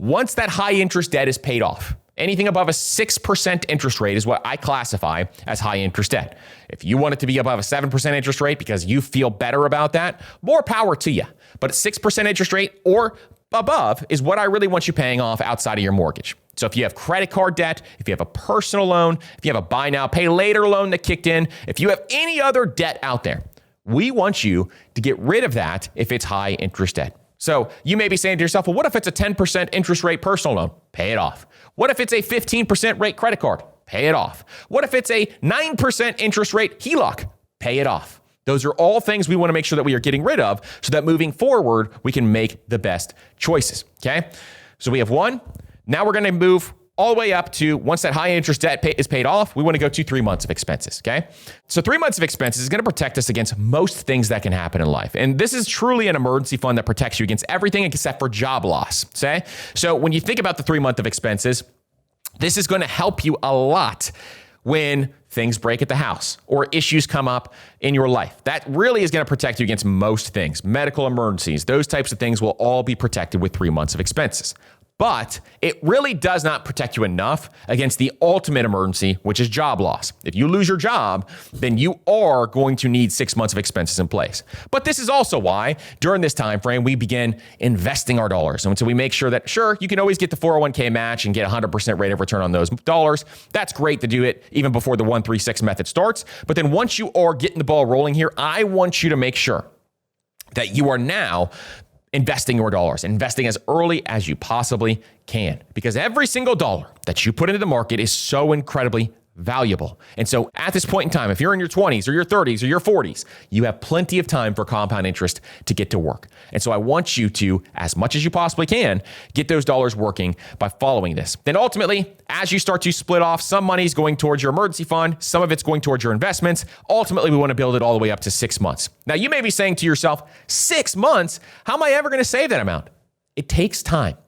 once that high interest debt is paid off, anything above a 6% interest rate is what I classify as high interest debt. If you want it to be above a 7% interest rate because you feel better about that, more power to you. But a 6% interest rate or above is what I really want you paying off outside of your mortgage. So if you have credit card debt, if you have a personal loan, if you have a buy now, pay later loan that kicked in, if you have any other debt out there, we want you to get rid of that if it's high interest debt. So you may be saying to yourself, well, what if it's a 10% interest rate personal loan? Pay it off. What if it's a 15% rate credit card? Pay it off. What if it's a 9% interest rate HELOC? Pay it off. Those are all things we want to make sure that we are getting rid of so that moving forward, we can make the best choices. Okay. So we have one. Now we're going to move all the way up to, once that high interest debt is paid off, we want to go to 3 months of expenses. Okay. So 3 months of expenses is going to protect us against most things that can happen in life. And this is truly an emergency fund that protects you against everything except for job loss. Okay. So when you think about the 3 month of expenses, this is going to help you a lot when things break at the house or issues come up in your life. That really is going to protect you against most things. Medical emergencies, those types of things will all be protected with 3 months of expenses. But it really does not protect you enough against the ultimate emergency, which is job loss. If you lose your job, then you are going to need 6 months of expenses in place. But this is also why during this time frame, we begin investing our dollars. And so we make sure that, sure, you can always get the 401k match and get 100% rate of return on those dollars. That's great to do it even before the 136 method starts. But then once you are getting the ball rolling here, I want you to make sure that you are now investing your dollars, investing as early as you possibly can, because every single dollar that you put into the market is so incredibly valuable. And so at this point in time, if you're in your 20s or your 30s or your 40s, you have plenty of time for compound interest to get to work. And so I want you to, as much as you possibly can, get those dollars working by following this. Then ultimately, as you start to split off, some money is going towards your emergency fund, some of it's going towards your investments. Ultimately, we want to build it all the way up to 6 months. Now, you may be saying to yourself, 6 months? How am I ever going to save that amount? It takes time.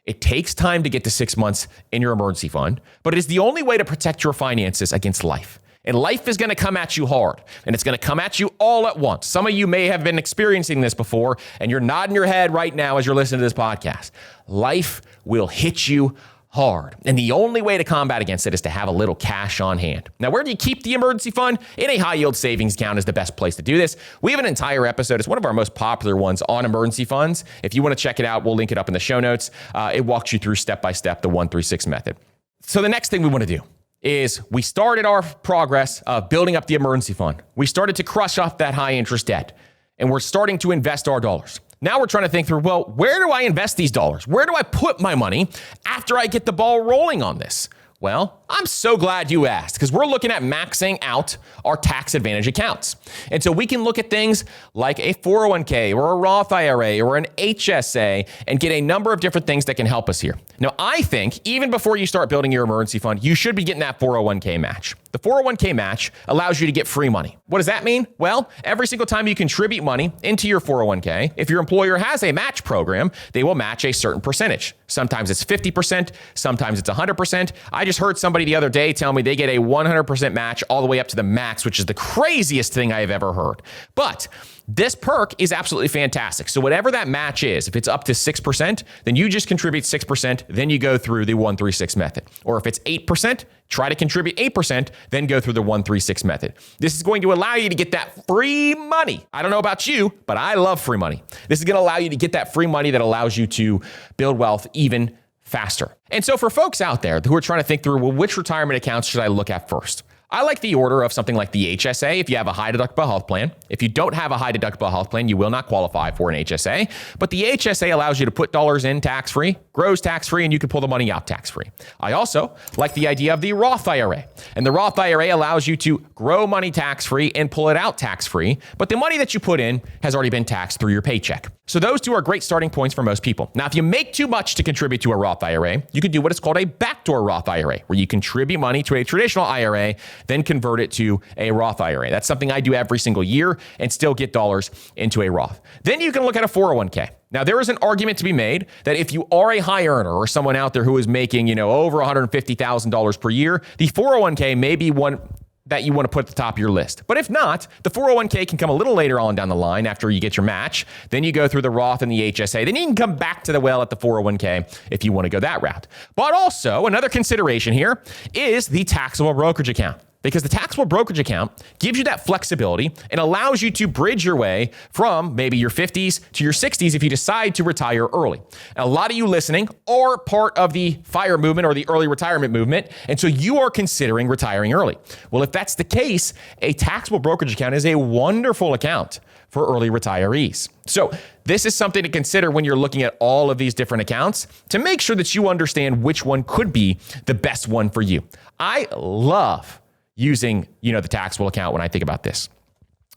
It takes time to get to 6 months in your emergency fund, but it is the only way to protect your finances against life. And life is going to come at you hard, and it's going to come at you all at once. Some of you may have been experiencing this before, and you're nodding your head right now as you're listening to this podcast. Life will hit you hard. And the only way to combat against it is to have a little cash on hand. Now, where do you keep the emergency fund? In a high yield savings account is the best place to do this. We have an entire episode. It's one of our most popular ones on emergency funds. If you want to check it out, we'll link it up in the show notes. It walks you through step by step the 136 method. So the next thing we want to do is we started our progress of building up the emergency fund. We started to crush off that high interest debt, and we're starting to invest our dollars. Now we're trying to think through, well, where do I invest these dollars? Where do I put my money after I get the ball rolling on this? Well, I'm so glad you asked, because we're looking at maxing out our tax advantage accounts. And so we can look at things like a 401k or a Roth IRA or an HSA and get a number of different things that can help us here. Now, I think even before you start building your emergency fund, you should be getting that 401k match. The 401k match allows you to get free money. What does that mean? Well, every single time you contribute money into your 401k, if your employer has a match program, they will match a certain percentage. Sometimes it's 50%, sometimes it's 100%. I just heard somebody the other day tell me they get a 100% match all the way up to the max, which is the craziest thing I have ever heard. But this perk is absolutely fantastic. So whatever that match is, if it's up to 6%, then you just contribute 6%, then you go through the 136 method. Or if it's 8%, try to contribute 8%, then go through the 136 method. This is going to allow you to get that free money. I don't know about you, but I love free money. This is going to allow you to get that free money that allows you to build wealth even faster. And so for folks out there who are trying to think through, well, which retirement accounts should I look at first? I like the order of something like the HSA if you have a high deductible health plan. If you don't have a high deductible health plan, you will not qualify for an HSA. But the HSA allows you to put dollars in tax-free, grows tax-free, and you can pull the money out tax-free. I also like the idea of the Roth IRA. And the Roth IRA allows you to grow money tax-free and pull it out tax-free. But the money that you put in has already been taxed through your paycheck. So those two are great starting points for most people. Now, if you make too much to contribute to a Roth IRA, you can do what is called a backdoor Roth IRA, where you contribute money to a traditional IRA, then convert it to a Roth IRA. That's something I do every single year and still get dollars into a Roth. Then you can look at a 401k. Now, there is an argument to be made that if you are a high earner or someone out there who is making, over $150,000 per year, the 401k may be one that you want to put at the top of your list. But if not, the 401k can come a little later on down the line after you get your match. Then you go through the Roth and the HSA. Then you can come back to the well at the 401k if you want to go that route. But also, another consideration here is the taxable brokerage account. Because the taxable brokerage account gives you that flexibility and allows you to bridge your way from maybe your 50s to your 60s if you decide to retire early. And a lot of you listening are part of the FIRE movement or the early retirement movement, and so you are considering retiring early. Well, if that's the case, a taxable brokerage account is a wonderful account for early retirees. So this is something to consider when you're looking at all of these different accounts to make sure that you understand which one could be the best one for you. I love using, the taxable account when I think about this.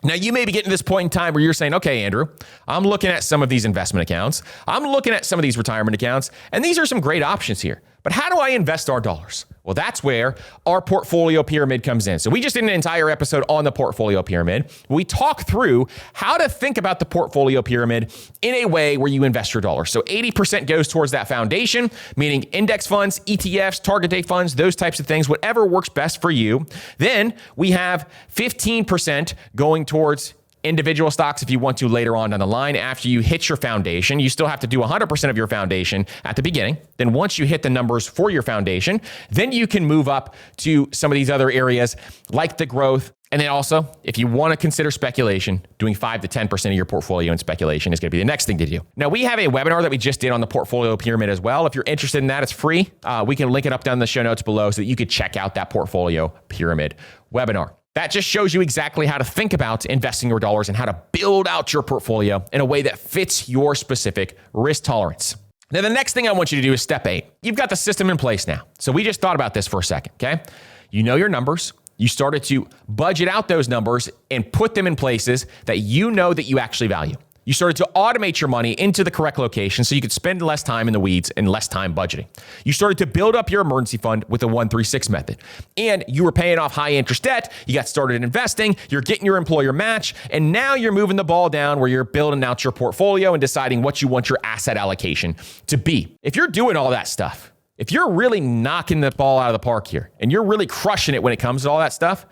Now, you may be getting to this point in time where you're saying, okay, Andrew, I'm looking at some of these investment accounts. I'm looking at some of these retirement accounts, and these are some great options here. But how do I invest our dollars? Well, that's where our portfolio pyramid comes in. So we just did an entire episode on the portfolio pyramid. We talk through how to think about the portfolio pyramid in a way where you invest your dollars. So 80% goes towards that foundation, meaning index funds, ETFs, target date funds, those types of things, whatever works best for you. Then we have 15% going towards individual stocks if you want to later on down the line. After you hit your foundation, you still have to do 100% of your foundation at the beginning. Then once you hit the numbers for your foundation, then you can move up to some of these other areas like the growth. And then also, if you want to consider speculation, doing 5 to 10% of your portfolio in speculation is going to be the next thing to do. Now, we have a webinar that we just did on the portfolio pyramid as well. If you're interested in that, it's free. We can link it up down in the show notes below so that you could check out that portfolio pyramid webinar. That just shows you exactly how to think about investing your dollars and how to build out your portfolio in a way that fits your specific risk tolerance. Now, the next thing I want you to do is step 8. You've got the system in place now. So we just thought about this for a second, okay? You know your numbers. You started to budget out those numbers and put them in places that you know that you actually value. You started to automate your money into the correct location so you could spend less time in the weeds and less time budgeting. You started to build up your emergency fund with the 1-3-6 method. And you were paying off high interest debt. You got started investing. You're getting your employer match. And now you're moving the ball down where you're building out your portfolio and deciding what you want your asset allocation to be. If you're doing all that stuff, if you're really knocking the ball out of the park here and you're really crushing it when it comes to all that stuff,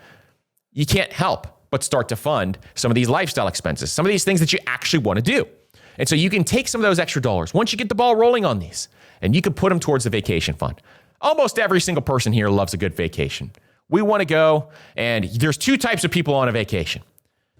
you can't help but start to fund some of these lifestyle expenses, some of these things that you actually want to do. And so you can take some of those extra dollars once you get the ball rolling on these, and you can put them towards the vacation fund. Almost every single person here loves a good vacation. We want to go, and there's 2 types of people on a vacation.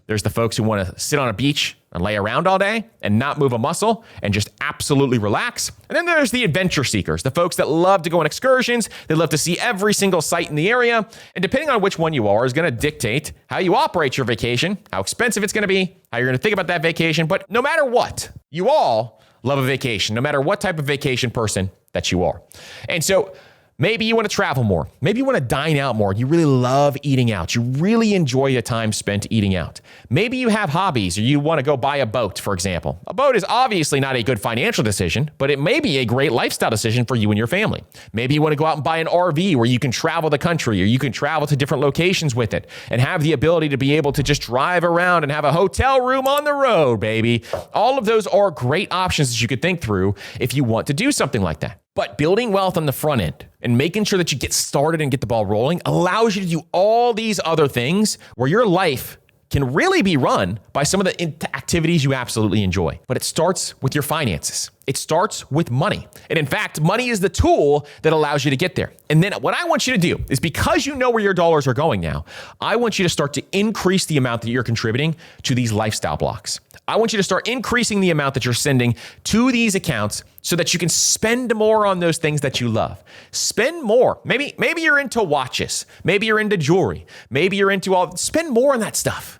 There's the folks who want to sit on a beach and lay around all day and not move a muscle and just absolutely relax. And then there's the adventure seekers, the folks that love to go on excursions. They love to see every single site in the area. And depending on which one you are is going to dictate how you operate your vacation, how expensive it's going to be, how you're going to think about that vacation. But no matter what, you all love a vacation, no matter what type of vacation person that you are. And so maybe you want to travel more. Maybe you want to dine out more. You really love eating out. You really enjoy the time spent eating out. Maybe you have hobbies or you want to go buy a boat, for example. A boat is obviously not a good financial decision, but it may be a great lifestyle decision for you and your family. Maybe you want to go out and buy an RV where you can travel the country or you can travel to different locations with it and have the ability to be able to just drive around and have a hotel room on the road, baby. All of those are great options that you could think through if you want to do something like that. But building wealth on the front end and making sure that you get started and get the ball rolling allows you to do all these other things where your life can really be run by some of the activities you absolutely enjoy. But it starts with your finances. It starts with money. And in fact, money is the tool that allows you to get there. And then what I want you to do is, because you know where your dollars are going now, I want you to start to increase the amount that you're contributing to these lifestyle blocks. I want you to start increasing the amount that you're sending to these accounts so that you can spend more on those things that you love. Spend more. Maybe you're into watches. Maybe you're into jewelry. Maybe you're into spend more on that stuff.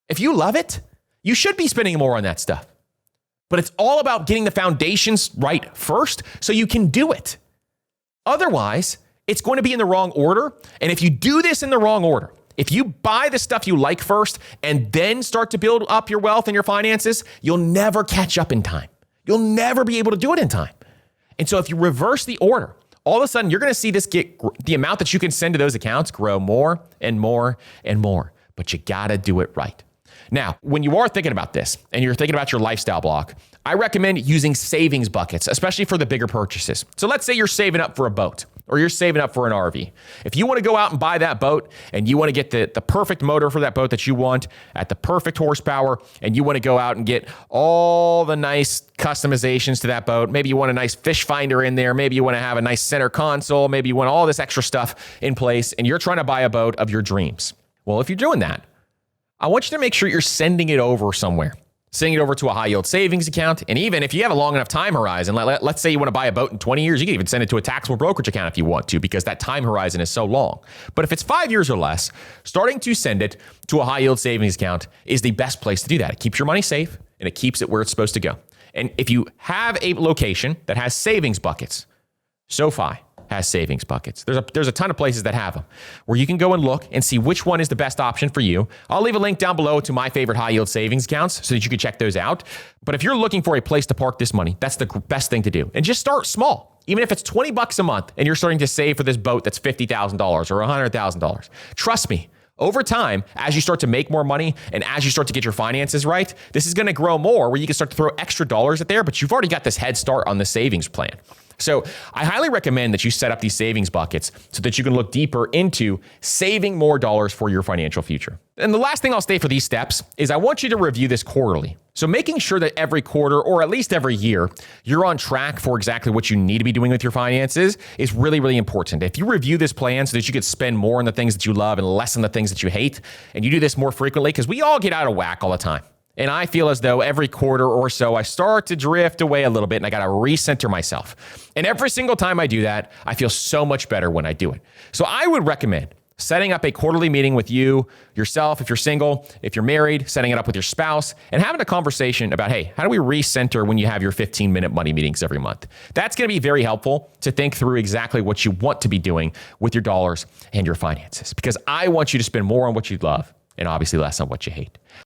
If you love it, you should be spending more on that stuff. But it's all about getting the foundations right first so you can do it. Otherwise, it's going to be in the wrong order. And if you do this in the wrong order, if you buy the stuff you like first and then start to build up your wealth and your finances, you'll never catch up in time. You'll never be able to do it in time. And so if you reverse the order, all of a sudden you're going to see this the amount that you can send to those accounts grow more and more and more. But you got to do it right. Now, when you are thinking about this and you're thinking about your lifestyle block, I recommend using savings buckets, especially for the bigger purchases. So let's say you're saving up for a boat or you're saving up for an RV. If you want to go out and buy that boat and you want to get the perfect motor for that boat that you want at the perfect horsepower, and you want to go out and get all the nice customizations to that boat, maybe you want a nice fish finder in there, maybe you want to have a nice center console, maybe you want all this extra stuff in place, and you're trying to buy a boat of your dreams. Well, if you're doing that, I want you to make sure you're sending it over somewhere. Sending it over to a high yield savings account. And even if you have a long enough time horizon, let's say you want to buy a boat in 20 years, you can even send it to a taxable brokerage account if you want to, because that time horizon is so long. But if it's 5 years or less, starting to send it to a high yield savings account is the best place to do that. It keeps your money safe and it keeps it where it's supposed to go. And if you have a location that has savings buckets, SoFi has savings buckets. There's a ton of places that have them where you can go and look and see which one is the best option for you. I'll leave a link down below to my favorite high yield savings accounts so that you can check those out. But if you're looking for a place to park this money, that's the best thing to do. And just start small. Even if it's $20 a month and you're starting to save for this boat that's $50,000 or $100,000. Trust me, over time, as you start to make more money and as you start to get your finances right, this is going to grow more where you can start to throw extra dollars at there, but you've already got this head start on the savings plan. So I highly recommend that you set up these savings buckets so that you can look deeper into saving more dollars for your financial future. And the last thing I'll say for these steps is I want you to review this quarterly. So making sure that every quarter or at least every year, you're on track for exactly what you need to be doing with your finances is really, really important. If you review this plan so that you could spend more on the things that you love and less on the things that you hate, and you do this more frequently, because we all get out of whack all the time. And I feel as though every quarter or so, I start to drift away a little bit and I got to recenter myself. And every single time I do that, I feel so much better when I do it. So I would recommend setting up a quarterly meeting with yourself, if you're single, if you're married, setting it up with your spouse, and having a conversation about, hey, how do we recenter when you have your 15-minute money meetings every month? That's going to be very helpful to think through exactly what you want to be doing with your dollars and your finances, because I want you to spend more on what you love and obviously less on what you hate.